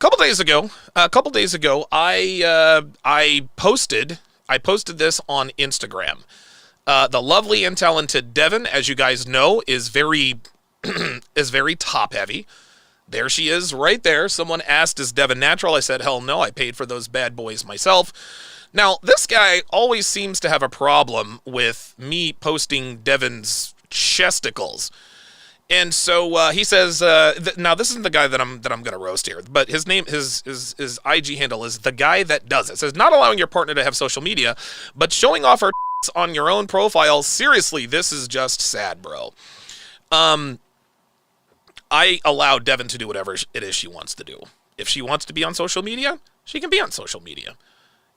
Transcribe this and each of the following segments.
A couple days ago, I posted this on Instagram. The lovely and talented Devin, as you guys know, is very is very top heavy. There she is, right there. Someone asked, "Is Devin natural?" I said, "Hell no, I paid for those bad boys myself." Now, this guy always seems to have a problem with me posting Devin's chesticles. And so he says, now this isn't the guy that I'm going to roast here, but his name, his IG handle is the guy that does it. It says, not allowing your partner to have social media, but showing off her on your own profile. Seriously, this is just sad, bro. I allow Devin to do whatever it is she wants to do. If she wants to be on social media, she can be on social media.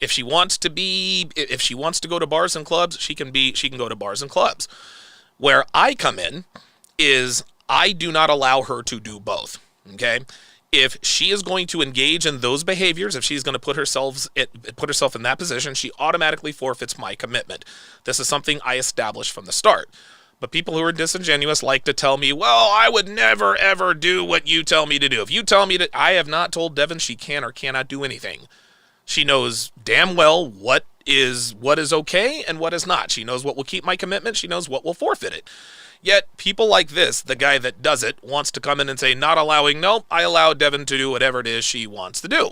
If she wants to go to bars and clubs, she can go to bars and clubs. Where I come in is I do not allow her to do both, okay? If she is going to engage in those behaviors, if she's going to put herself in that position, she automatically forfeits my commitment. This is something I established from the start. But people who are disingenuous like to tell me, well, I would never, ever do what you tell me to do. If you tell me I have not told Devin she can or cannot do anything. She knows damn well what is okay and what is not. She knows what will keep my commitment. She knows what will forfeit it. Yet, people like this, the guy that does it, wants to come in and say, not allowing, nope, I allow Devin to do whatever it is she wants to do.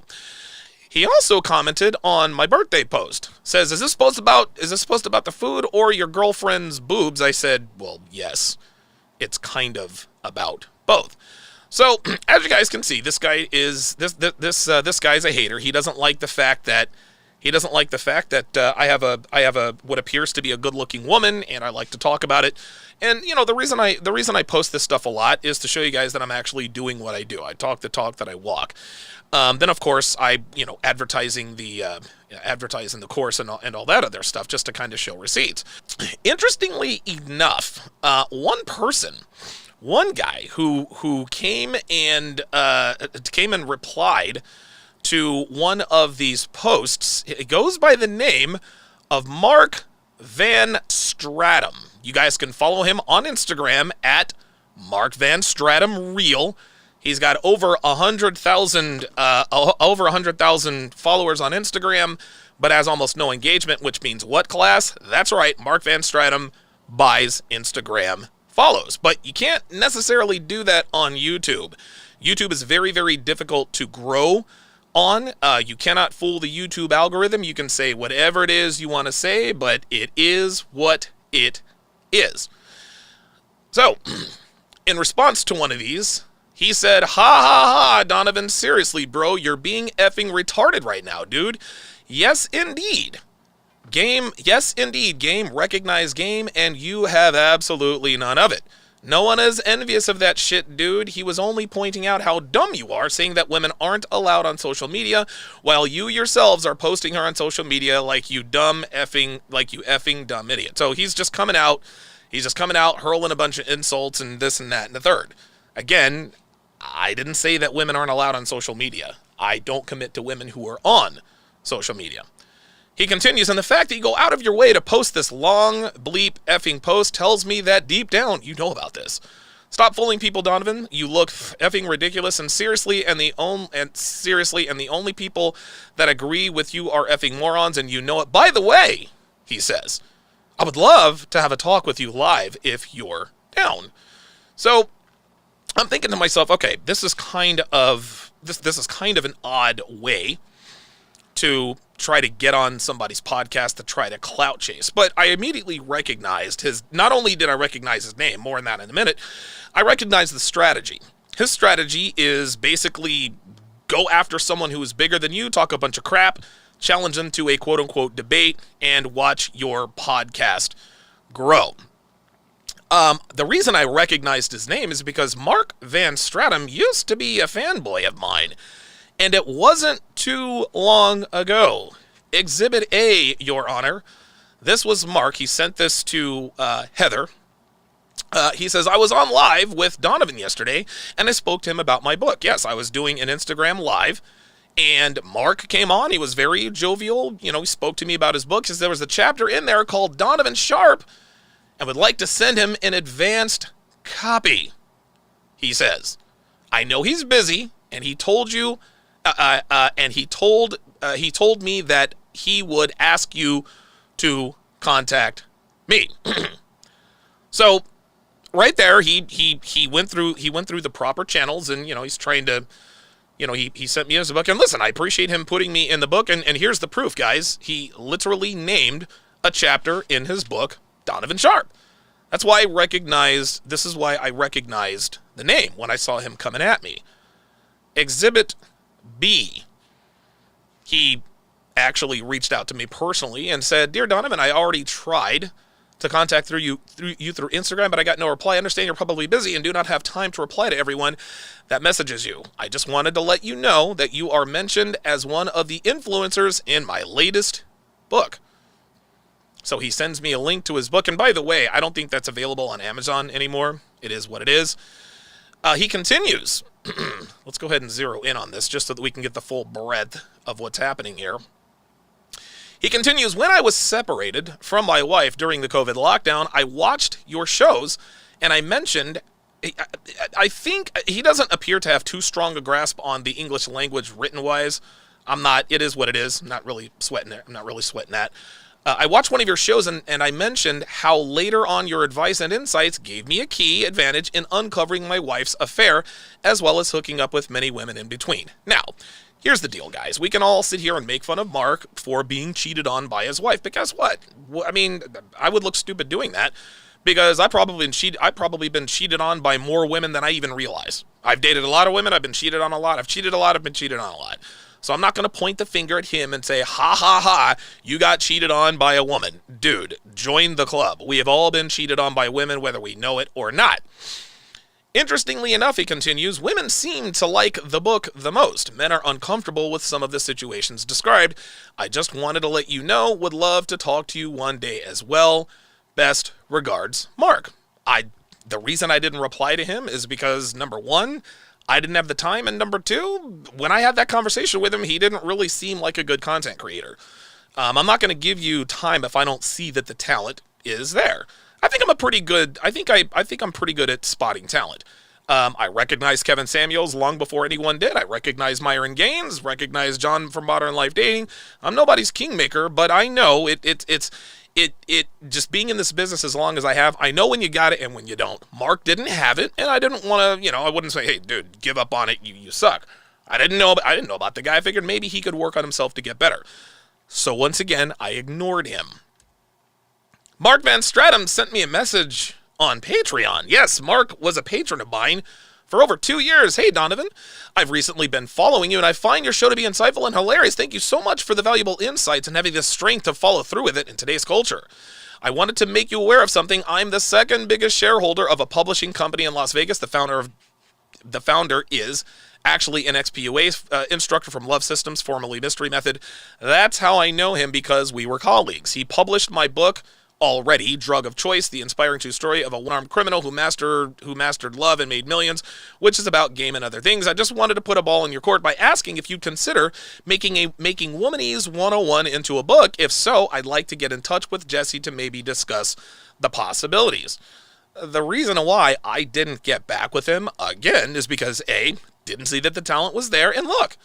He also commented on my birthday post. Says, is this supposed about the food or your girlfriend's boobs? I said, well, yes. It's kind of about both. So, as you guys can see, this guy is this guy's a hater. He doesn't like the fact that I have a what appears to be a good-looking woman, and I like to talk about it. And you know, the reason I post this stuff a lot is to show you guys that I'm actually doing what I do. I talk the talk that I walk. Then of course advertising the course and all that other stuff just to kind of show receipts. Interestingly enough, one guy who came and replied to one of these posts. It goes by the name of Mark Van Stratum. You guys can follow him on Instagram at Mark Van Stratum Real. He's got over 100,000 followers on Instagram, but has almost no engagement, which means what, class? That's right, Mark Van Stratum buys Instagram follows. But you can't necessarily do that on YouTube. YouTube is very, very difficult to grow on. You cannot fool the YouTube algorithm. You can say whatever it is you want to say, but it is what it is. So, in response to one of these, he said, ha ha ha, Donovan, seriously, bro, you're being effing retarded right now, dude. Yes, indeed. Game, recognize game, and you have absolutely none of it. No one is envious of that shit, dude. He was only pointing out how dumb you are, saying that women aren't allowed on social media, while you yourselves are posting her on social media like you effing dumb idiot. So he's just coming out, hurling a bunch of insults and this and that and the third. Again, I didn't say that women aren't allowed on social media. I don't commit to women who are on social media. He continues, and the fact that you go out of your way to post this long bleep effing post tells me that deep down you know about this. Stop fooling people, Donovan. You look effing ridiculous, and seriously, the only people that agree with you are effing morons, and you know it. By the way, he says, I would love to have a talk with you live if you're down. So I'm thinking to myself, okay, this is kind of an odd way to try to get on somebody's podcast to try to clout chase. But I immediately recognized not only did I recognize his name, more on that in a minute, I recognized the strategy. His strategy is basically go after someone who is bigger than you, talk a bunch of crap, challenge them to a quote-unquote debate, and watch your podcast grow. The reason I recognized his name is because Mark Van Stratum used to be a fanboy of mine. And it wasn't too long ago. Exhibit A, Your Honor. This was Mark. He sent this to Heather. He says, I was on live with Donovan yesterday, and I spoke to him about my book. Yes, I was doing an Instagram live, and Mark came on. He was very jovial. You know, he spoke to me about his book. He says there was a chapter in there called Donovan Sharpe, and would like to send him an advanced copy. He says, I know he's busy, and he told you and he told me that he would ask you to contact me. So right there, he went through the proper channels, and he's trying to, he sent me his book. And listen, I appreciate him putting me in the book, and here's the proof, guys. He literally named a chapter in his book Donovan Sharpe. That's why this is why I recognized the name when I saw him coming at me. Exhibit B. He actually reached out to me personally and said, "Dear Donovan, I already tried to contact you through Instagram, but I got no reply. I understand you're probably busy and do not have time to reply to everyone that messages you. I just wanted to let you know that you are mentioned as one of the influencers in my latest book." So he sends me a link to his book. And by the way, I don't think that's available on Amazon anymore. It is what it is. He continues. Let's go ahead and zero in on this just so that we can get the full breadth of what's happening here. He continues, "When I was separated from my wife during the COVID lockdown, I watched your shows, and I mentioned, I think he doesn't appear to have too strong a grasp on the English language written-wise. It is what it is. I'm not really sweating it. I'm not really sweating that. I watched one of your shows, and I mentioned how later on your advice and insights gave me a key advantage in uncovering my wife's affair, as well as hooking up with many women in between. Now, here's the deal, guys. We can all sit here and make fun of Mark for being cheated on by his wife, but guess what? I mean, I would look stupid doing that, because I've probably been cheated on by more women than I even realize. I've dated a lot of women. I've been cheated on a lot. I've cheated a lot. I've been cheated on a lot. So I'm not going to point the finger at him and say, ha, ha, ha, you got cheated on by a woman. Dude, join the club. We have all been cheated on by women, whether we know it or not. Interestingly enough, he continues, women seem to like the book the most. Men are uncomfortable with some of the situations described. I just wanted to let you know, would love to talk to you one day as well. Best regards, Mark." The reason I didn't reply to him is because, number one, I didn't have the time, and number two, when I had that conversation with him, he didn't really seem like a good content creator. I'm not going to give you time if I don't see that the talent is there. I think I'm pretty good at spotting talent. I recognized Kevin Samuels long before anyone did. I recognized Myron Gaines, recognized John from Modern Life Dating. I'm nobody's kingmaker, but I know it just being in this business as long as I have, I know when you got it and when you don't. Mark didn't have it, and I didn't want to, I wouldn't say, "Hey, dude, give up on it. You suck." I didn't know about the guy. I figured maybe he could work on himself to get better. So once again, I ignored him. Mark Van Stratum sent me a message on Patreon. Yes, Mark was a patron of mine for over 2 years. "Hey, Donovan, I've recently been following you, and I find your show to be insightful and hilarious. Thank you so much for the valuable insights and having the strength to follow through with it in today's culture. I wanted to make you aware of something. I'm the second biggest shareholder of a publishing company in Las Vegas. The founder is actually an XPUA instructor from Love Systems, formerly Mystery Method. That's how I know him, because we were colleagues. He published my book already, Drug of Choice, the inspiring true story of a one-armed criminal who mastered love and made millions, which is about game and other things. I just wanted to put a ball in your court by asking if you'd consider making Womanese 101 into a book. If so, I'd like to get in touch with Jesse to maybe discuss the possibilities." The reason why I didn't get back with him, again, is because A, didn't see that the talent was there, and look,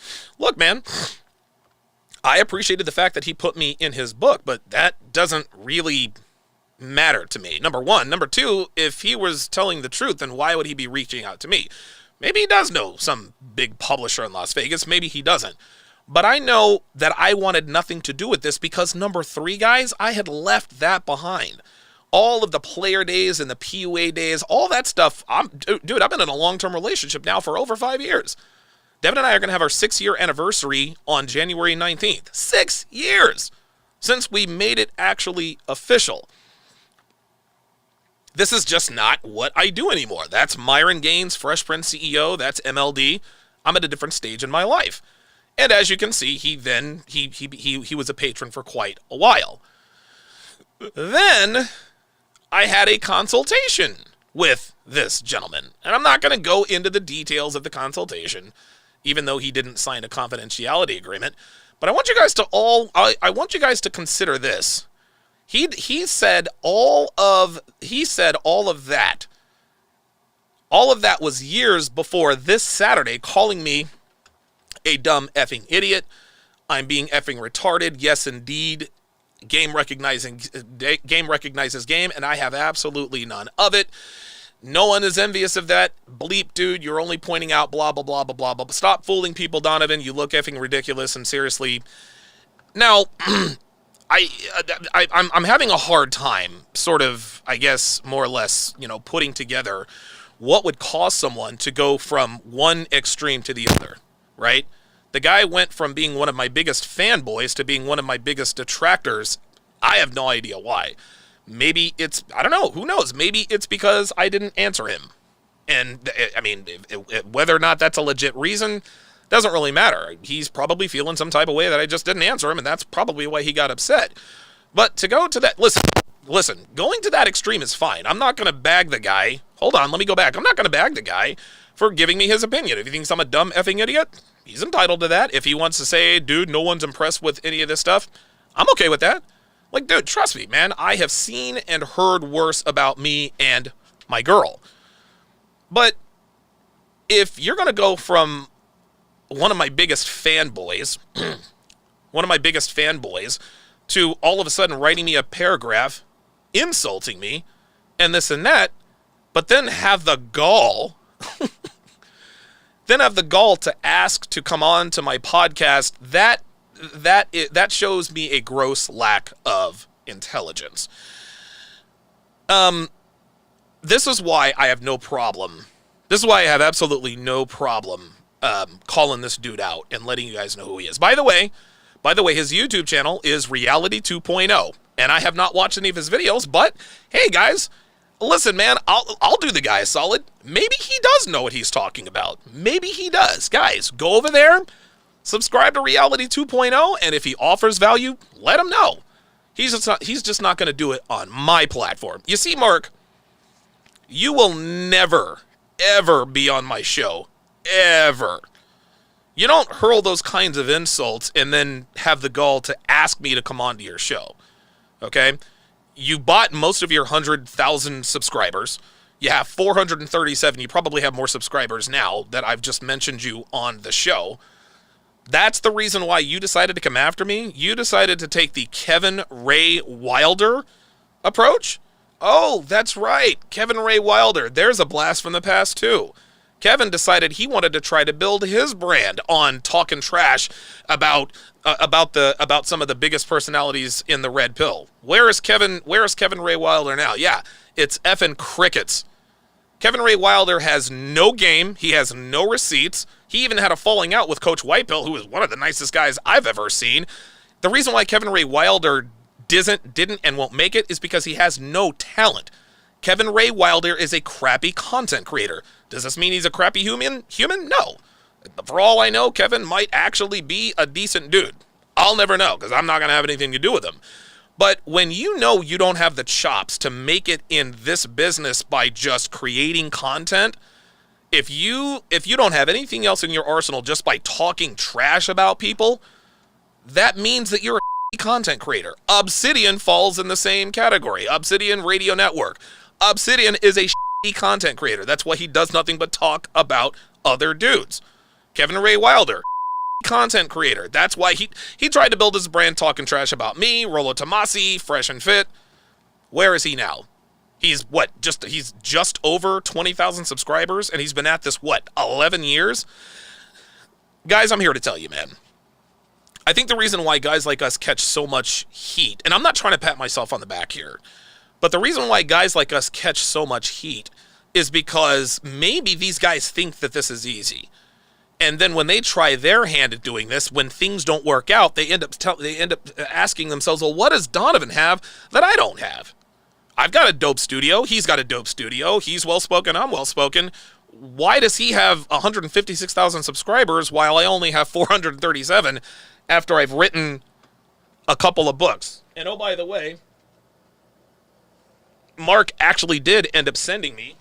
man, I appreciated the fact that he put me in his book, but that doesn't really matter to me, number one. Number two, if he was telling the truth, then why would he be reaching out to me? Maybe he does know some big publisher in Las Vegas. Maybe he doesn't. But I know that I wanted nothing to do with this because, number three, guys, I had left that behind. All of the player days and the PUA days, all that stuff. Dude, I've been in a long-term relationship now for over 5 years. Devin and I are going to have our 6-year anniversary on January 19th. 6 years since we made it actually official. This is just not what I do anymore. That's Myron Gaines, Fresh Prince CEO. That's MLD. I'm at a different stage in my life. And as you can see, he was a patron for quite a while. Then I had a consultation with this gentleman. And I'm not going to go into the details of the consultation, even though he didn't sign a confidentiality agreement. But I want you guys to consider this. He said all of that. All of that was years before this Saturday calling me a dumb effing idiot. I'm being effing retarded. Yes, indeed. Game recognizes game, and I have absolutely none of it. No one is envious of that. Bleep, dude, you're only pointing out blah, blah, blah, blah, blah, blah. Stop fooling people, Donovan. You look effing ridiculous, and seriously. Now, I'm having a hard time sort of, I guess, more or less, putting together what would cause someone to go from one extreme to the other, right? The guy went from being one of my biggest fanboys to being one of my biggest detractors. I have no idea why. Maybe it's, I don't know, who knows? Maybe it's because I didn't answer him. And, I mean, whether or not that's a legit reason doesn't really matter. He's probably feeling some type of way that I just didn't answer him, and that's probably why he got upset. But to go to that, listen, going to that extreme is fine. I'm not going to bag the guy. Hold on, let me go back. I'm not going to bag the guy for giving me his opinion. If he thinks I'm a dumb effing idiot, he's entitled to that. If he wants to say, dude, no one's impressed with any of this stuff, I'm okay with that. Like, dude, trust me, man. I have seen and heard worse about me and my girl. But if you're going to go from one of my biggest fanboys, to all of a sudden writing me a paragraph, insulting me, and this and that, but then have the gall to ask to come on to my podcast, that shows me a gross lack of intelligence. This is why I have no problem. This is why I have absolutely no problem calling this dude out and letting you guys know who he is. By the way, his YouTube channel is Reality 2.0, and I have not watched any of his videos, but hey guys, listen, man, I'll do the guy a solid. Maybe he does know what he's talking about. Maybe he does. Guys, go over there, subscribe to Reality 2.0, and if he offers value, let him know. He's just not going to do it on my platform. You see, Mark, you will never, ever be on my show. Ever. You don't hurl those kinds of insults and then have the gall to ask me to come onto your show. Okay? You bought most of your 100,000 subscribers. You have 437. You probably have more subscribers now that I've just mentioned you on the show. That's the reason why you decided to come after me. You decided to take the Kevin Ray Wilder approach. Oh, that's right. Kevin Ray Wilder. There's a blast from the past, too. Kevin decided he wanted to try to build his brand on talking trash about some of the biggest personalities in the red pill. Where is Kevin Ray Wilder now? Yeah, it's effing crickets. Kevin Ray Wilder has no game. He has no receipts. He even had a falling out with Coach Whitepill, who is one of the nicest guys I've ever seen. The reason why Kevin Ray Wilder didn't and won't make it is because he has no talent. Kevin Ray Wilder is a crappy content creator. Does this mean he's a crappy human? No. For all I know, Kevin might actually be a decent dude. I'll never know because I'm not going to have anything to do with him. But when you know you don't have the chops to make it in this business by just creating content, if you don't have anything else in your arsenal just by talking trash about people, that means that you're a content creator. Obsidian falls in the same category. Obsidian Radio Network. Obsidian is a content creator. That's why he does nothing but talk about other dudes. Kevin Ray Wilder, content creator. That's why he tried to build his brand talking trash about me, Rollo Tomasi, Fresh and Fit. Where is he now? He's just over 20,000 subscribers, and he's been at this, 11 years? Guys, I'm here to tell you, man. I think the reason why guys like us catch so much heat, and I'm not trying to pat myself on the back here, but the reason why guys like us catch so much heat is because maybe these guys think that this is easy. And then when they try their hand at doing this, when things don't work out, they end up asking themselves, well, what does Donovan have that I don't have? I've got a dope studio. He's got a dope studio. He's well-spoken. I'm well-spoken. Why does he have 156,000 subscribers while I only have 437 after I've written a couple of books? And oh, by the way, Mark actually did end up sending me.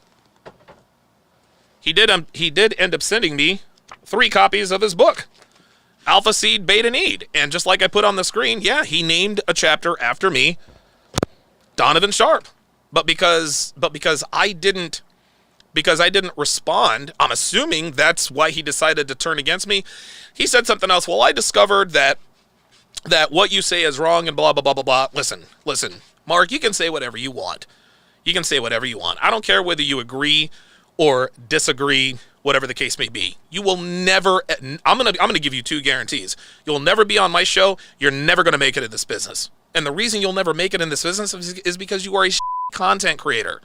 He did end up sending me 3 copies of his book, Alpha Seed, Beta Need. And just like I put on the screen, yeah, he named a chapter after me, Donovan Sharpe. But because I didn't because I didn't respond. I'm assuming that's why he decided to turn against me. He said something else. Well, I discovered that what you say is wrong and blah, blah, blah, blah, blah. Listen, Mark, you can say whatever you want. You can say whatever you want. I don't care whether you agree or disagree, whatever the case may be. You will never, I'm going to give you 2 guarantees. You'll never be on my show. You're never going to make it in this business. And the reason you'll never make it in this business is because you are a content creator.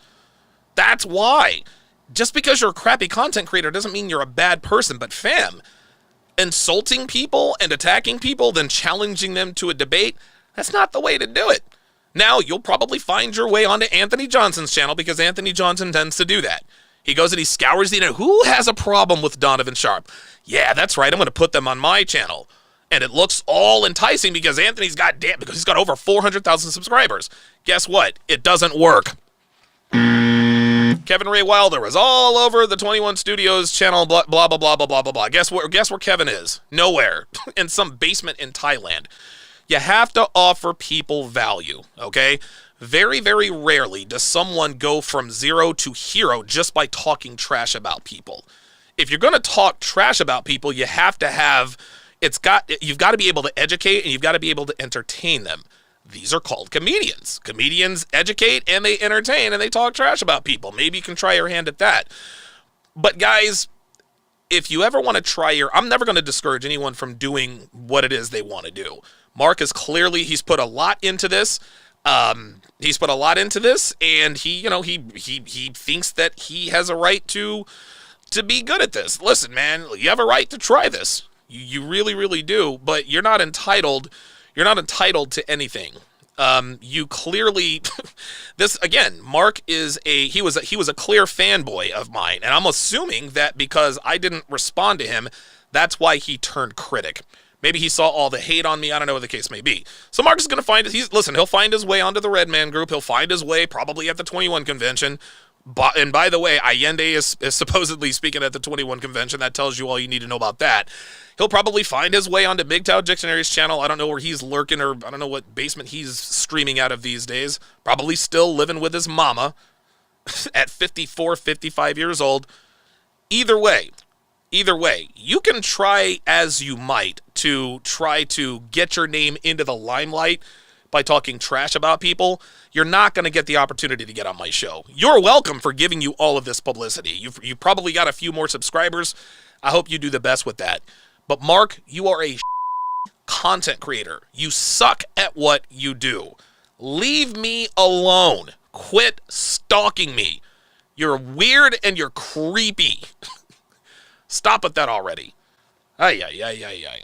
That's why. Just because you're a crappy content creator doesn't mean you're a bad person. But fam, insulting people and attacking people, then challenging them to a debate, that's not the way to do it. Now, you'll probably find your way onto Anthony Johnson's channel because Anthony Johnson tends to do that. He goes and he scours the internet. Who has a problem with Donovan Sharpe? Yeah, that's right. I'm going to put them on my channel. And it looks all enticing because because he's got over 400,000 subscribers. Guess what? It doesn't work. Kevin Ray Wilder was all over the 21 Studios channel, blah, blah, blah, blah, blah, blah, blah. Guess where Kevin is? Nowhere. In some basement in Thailand. You have to offer people value, okay? Very, very rarely does someone go from 0 to hero just by talking trash about people. If you're going to talk trash about people, you have to have, you've got to be able to educate and you've got to be able to entertain them. These are called comedians. Comedians educate and they entertain and they talk trash about people. Maybe you can try your hand at that. But guys, if you ever want to try I'm never going to discourage anyone from doing what it is they want to do. Mark is he's put a lot into this. And he thinks that he has a right to be good at this. Listen, man, you have a right to try this. You really, really do, but you're not entitled to anything. You clearly, Mark he was a clear fanboy of mine, and I'm assuming that because I didn't respond to him, that's why he turned critic. Maybe he saw all the hate on me. I don't know what the case may be. So Mark is going to he'll find his way onto the Red Man group. He'll find his way probably at the 21 convention. And by the way, Allende is supposedly speaking at the 21 convention. That tells you all you need to know about that. He'll probably find his way onto MGTOW Dictionary's channel. I don't know where he's lurking, or I don't know what basement he's streaming out of these days. Probably still living with his mama at 54, 55 years old. Either way, you can try as you might to try to get your name into the limelight by talking trash about people. You're not going to get the opportunity to get on my show. You're welcome for giving you all of this publicity. You've probably got a few more subscribers. I hope you do the best with that. But Mark, you are a content creator. You suck at what you do. Leave me alone. Quit stalking me. You're weird and you're creepy. Stop with that already. Ay.